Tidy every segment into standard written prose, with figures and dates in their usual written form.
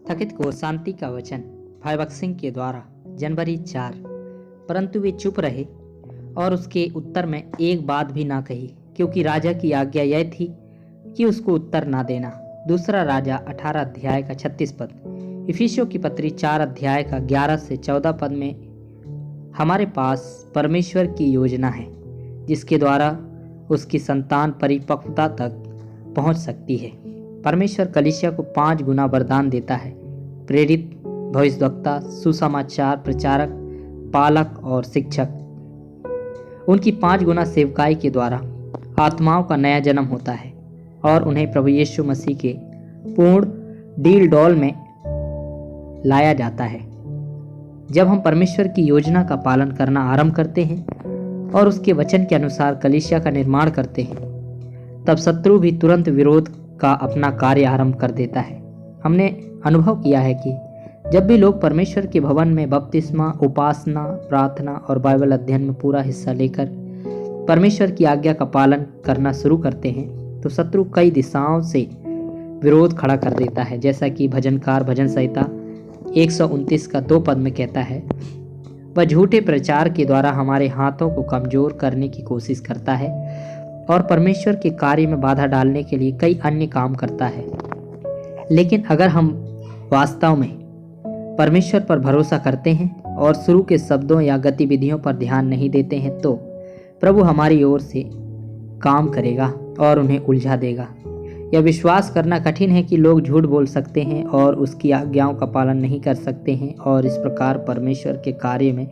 थकित को शांति का वचन भयभक्त सिंह के द्वारा जनवरी 4। परंतु वे चुप रहे और उसके उत्तर में एक बात भी ना कही, क्योंकि राजा की आज्ञा यह थी कि उसको उत्तर ना देना। दूसरा राजा 18 अध्याय का 36 पद, इफिसियों की पत्री 4 अध्याय का 11 से 14 पद में हमारे पास परमेश्वर की योजना है जिसके द्वारा उसकी संतान परिपक्वता तक पहुंच सकती है। परमेश्वर कलीसिया को 5 गुना वरदान देता है: प्रेरित, भविष्यद्वक्ता, सुसमाचार प्रचारक, पालक और शिक्षक। उनकी 5 गुना सेवकाई के द्वारा आत्माओं का नया जन्म होता है और उन्हें प्रभु यीशु मसीह के पूर्ण डील डॉल में लाया जाता है। जब हम परमेश्वर की योजना का पालन करना आरंभ करते हैं और उसके वचन के अनुसार कलीसिया का निर्माण करते हैं, तब शत्रु भी तुरंत विरोध का अपना कार्य आरंभ कर देता है। हमने अनुभव किया है कि जब भी लोग परमेश्वर के भवन में बपतिस्मा, उपासना, प्रार्थना और बाइबल अध्ययन में पूरा हिस्सा लेकर परमेश्वर की आज्ञा का पालन करना शुरू करते हैं, तो शत्रु कई दिशाओं से विरोध खड़ा कर देता है। जैसा कि भजनकार भजन संहिता 129 का 2 पद में कहता है, वह झूठे प्रचार के द्वारा हमारे हाथों को कमजोर करने की कोशिश करता है और परमेश्वर के कार्य में बाधा डालने के लिए कई अन्य काम करता है। लेकिन अगर हम वास्तव में परमेश्वर पर भरोसा करते हैं और शुरू के शब्दों या गतिविधियों पर ध्यान नहीं देते हैं, तो प्रभु हमारी ओर से काम करेगा और उन्हें उलझा देगा। यह विश्वास करना कठिन है कि लोग झूठ बोल सकते हैं और उसकी आज्ञाओं का पालन नहीं कर सकते हैं और इस प्रकार परमेश्वर के कार्य में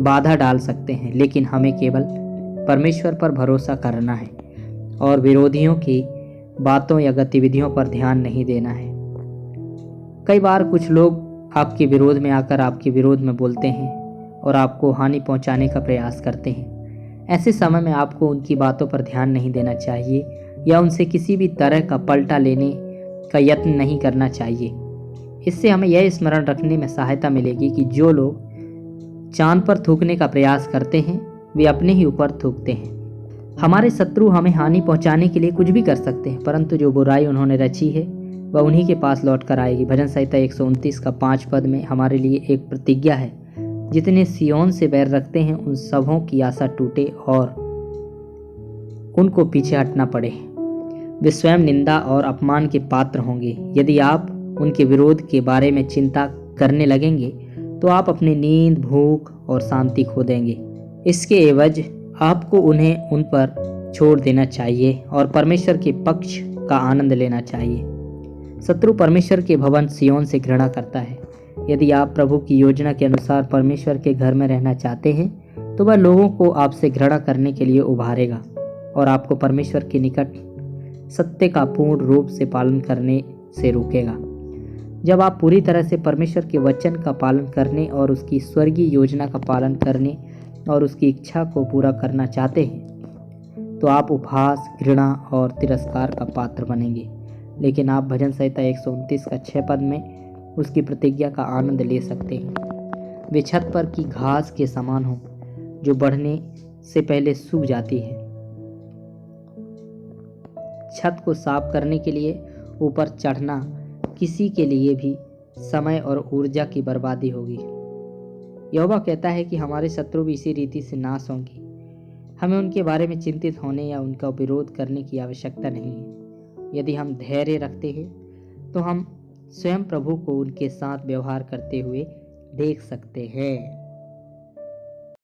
बाधा डाल सकते हैं। लेकिन हमें केवल परमेश्वर पर भरोसा करना है और विरोधियों की बातों या गतिविधियों पर ध्यान नहीं देना है। कई बार कुछ लोग आपके विरोध में आकर आपके विरोध में बोलते हैं और आपको हानि पहुंचाने का प्रयास करते हैं। ऐसे समय में आपको उनकी बातों पर ध्यान नहीं देना चाहिए या उनसे किसी भी तरह का पलटा लेने का यत्न नहीं करना चाहिए। इससे हमें यह स्मरण रखने में सहायता मिलेगी कि जो लोग चांद पर थूकने का प्रयास करते हैं, वे अपने ही ऊपर थूकते हैं। हमारे शत्रु हमें हानि पहुंचाने के लिए कुछ भी कर सकते हैं, परंतु जो बुराई उन्होंने रची है वह उन्हीं के पास लौट कर आएगी। भजन संहिता 129 का 5 पद में हमारे लिए एक प्रतिज्ञा है, जितने सियोन से बैर रखते हैं उन सबों की आशा टूटे और उनको पीछे हटना पड़े। वे स्वयं निंदा और अपमान के पात्र होंगे। यदि आप उनके विरोध के बारे में चिंता करने लगेंगे तो आप अपनी नींद, भूख और शांति खो देंगे। इसके एवज आपको उन्हें उन पर छोड़ देना चाहिए और परमेश्वर के पक्ष का आनंद लेना चाहिए। शत्रु परमेश्वर के भवन सियोन से घृणा करता है। यदि आप प्रभु की योजना के अनुसार परमेश्वर के घर में रहना चाहते हैं, तो वह लोगों को आपसे घृणा करने के लिए उभारेगा और आपको परमेश्वर के निकट सत्य का पूर्ण रूप से पालन करने से रोकेगा। जब आप पूरी तरह से परमेश्वर के वचन का पालन करने और उसकी स्वर्गीय योजना का पालन करने और उसकी इच्छा को पूरा करना चाहते हैं, तो आप उपहास, घृणा और तिरस्कार का पात्र बनेंगे। लेकिन आप भजन संहिता 129 का 6 पद में उसकी प्रतिज्ञा का आनंद ले सकते हैं। वे छत पर की घास के समान हो जो बढ़ने से पहले सूख जाती है। छत को साफ करने के लिए ऊपर चढ़ना किसी के लिए भी समय और ऊर्जा की बर्बादी होगी। यहोवा कहता है कि हमारे शत्रु भी इसी रीति से नाश होंगे। हमें उनके बारे में चिंतित होने या उनका विरोध करने की आवश्यकता नहीं है। यदि हम धैर्य रखते हैं तो हम स्वयं प्रभु को उनके साथ व्यवहार करते हुए देख सकते हैं।